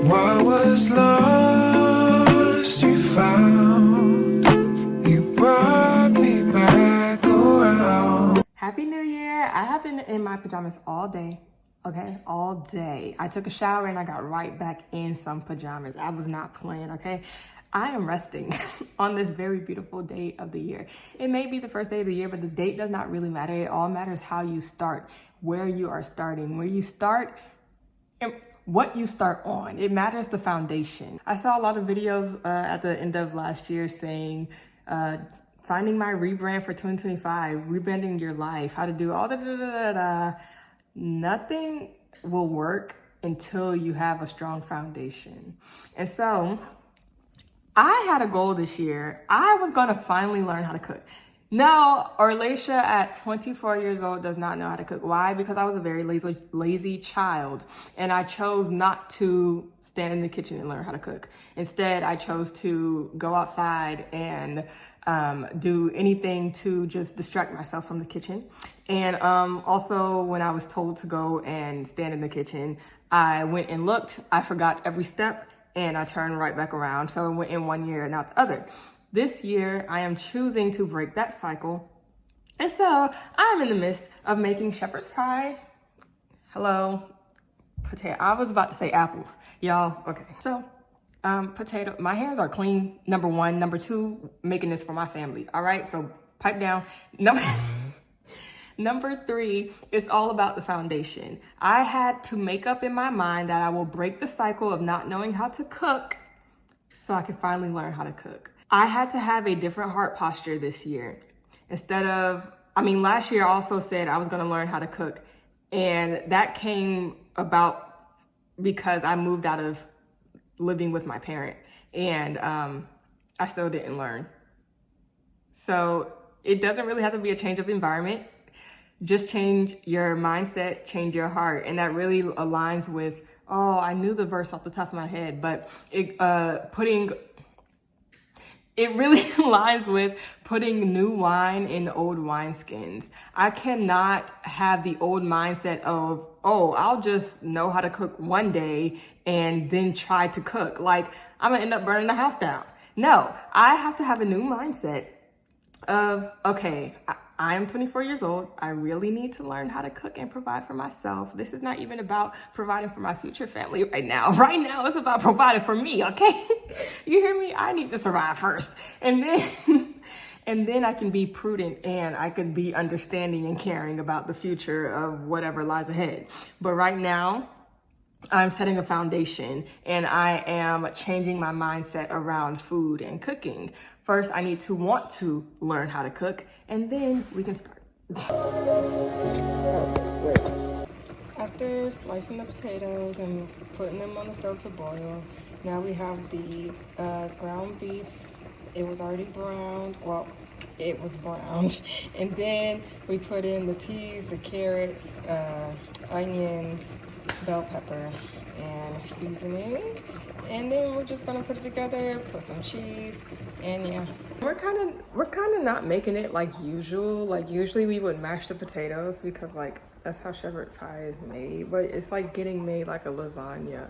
What was lost you found. You brought me back around. Happy New Year. I have been in my pajamas all day. Okay, all day. I took a shower and I got right back in some pajamas. I was not playing, okay? I am resting on this very beautiful day of the year. It may be the first day of the year, but the date does not really matter. It all matters how you start, where you are starting, where you start, and what you start on. It matters the foundation. I saw a lot of videos at the end of last year saying, finding my rebrand for 2025, rebranding your life, how to do all the Nothing will work until you have a strong foundation. And so I had a goal this year. I was gonna finally learn how to cook. No, Orlasha at 24 years old does not know how to cook. Why? Because I was a very lazy child, and I chose not to stand in the kitchen and learn how to cook. Instead, I chose to go outside and do anything to just distract myself from the kitchen. And also, when I was told to go and stand in the kitchen, I went and looked. I forgot every step, and I turned right back around. So it went in one year and out the other. This year, I am choosing to break that cycle. And so I'm in the midst of making shepherd's pie. Hello, potato. I was about to say apples, y'all. Okay, so potato, my hands are clean, number one. Number two, making this for my family. All right, so pipe down. Number three, it's all about the foundation. I had to make up in my mind that I will break the cycle of not knowing how to cook so I can finally learn how to cook. I had to have a different heart posture this year. Last year I also said I was gonna learn how to cook, and that came about because I moved out of living with my parent, and I still didn't learn. So it doesn't really have to be a change of environment. Just change your mindset, change your heart. And that really aligns with, I knew the verse off the top of my head, but it really aligns with putting new wine in old wineskins. I cannot have the old mindset of, I'll just know how to cook one day and then try to cook. Like, I'm gonna end up burning the house down. No, I have to have a new mindset of, okay, I am 24 years old. I really need to learn how to cook and provide for myself. This is not even about providing for my future family right now. Right now, it's about providing for me, okay? You hear me? I need to survive first. And then I can be prudent and I can be understanding and caring about the future of whatever lies ahead. But right now, I'm setting a foundation and I am changing my mindset around food and cooking. First, I need to want to learn how to cook, and then we can start. After slicing the potatoes and putting them on the stove to boil, now we have the ground beef. It was already browned. Well, it was browned. And then we put in the peas, the carrots, onions, bell pepper, and seasoning. And then we're just gonna put it together, put some cheese, and yeah. We're kind of not making it like usual. Like usually we would mash the potatoes because like that's how shepherd pie is made. But it's like getting made like a lasagna.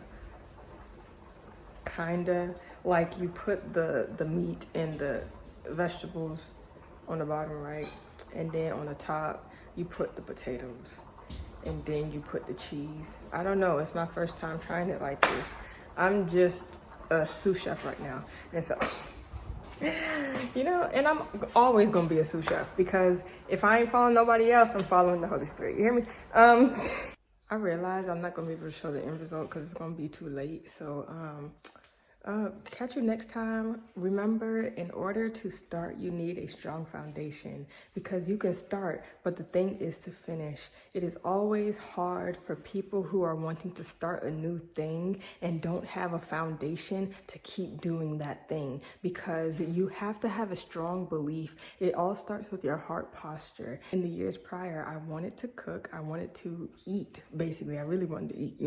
Kinda like you put the meat and the vegetables on the bottom, right? And then on the top, you put the potatoes. And then you put the cheese. I don't know, it's my first time trying it like this. I'm just a sous chef right now. And so, and I'm always gonna be a sous chef because if I ain't following nobody else, I'm following the Holy Spirit, you hear me? I realize I'm not gonna be able to show the end result because it's gonna be too late. So, catch you next time. Remember, in order to start, you need a strong foundation because you can start, but the thing is to finish. It is always hard for people who are wanting to start a new thing and don't have a foundation to keep doing that thing because you have to have a strong belief. It all starts with your heart posture. In the years prior, I wanted to cook. I wanted to eat, basically. I really wanted to eat,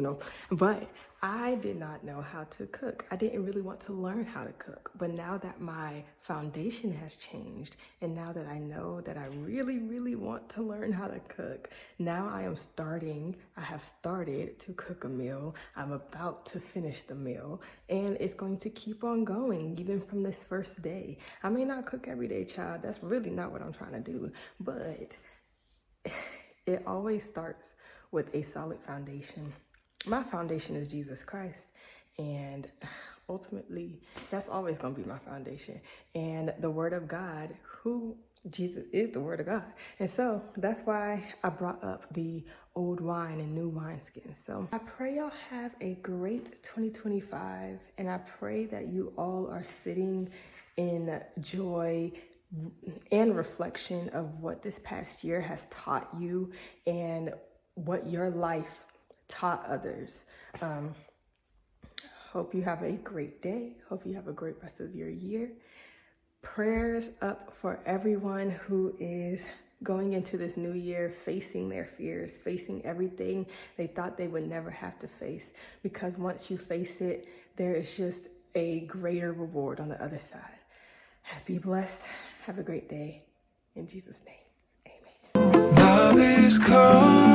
but I did not know how to cook. I didn't really want to learn how to cook. But now that my foundation has changed, and now that I know that I really, really want to learn how to cook, now I have started to cook a meal. I'm about to finish the meal, and it's going to keep on going even from this first day. I may not cook every day, child. That's really not what I'm trying to do. But it always starts with a solid foundation. My foundation is Jesus Christ, and ultimately that's always going to be my foundation. And the Word of God, who Jesus is the Word of God. And so that's why I brought up the old wine and new wineskins. So I pray y'all have a great 2025, and I pray that you all are sitting in joy and reflection of what this past year has taught you and what your life taught others. Hope you have a great day. Hope you have a great rest of your year. Prayers up for everyone who is going into this new year, facing their fears, facing everything they thought they would never have to face. Because once you face it, there is just a greater reward on the other side. Be blessed. Have a great day. In Jesus' name, amen. Love is calling.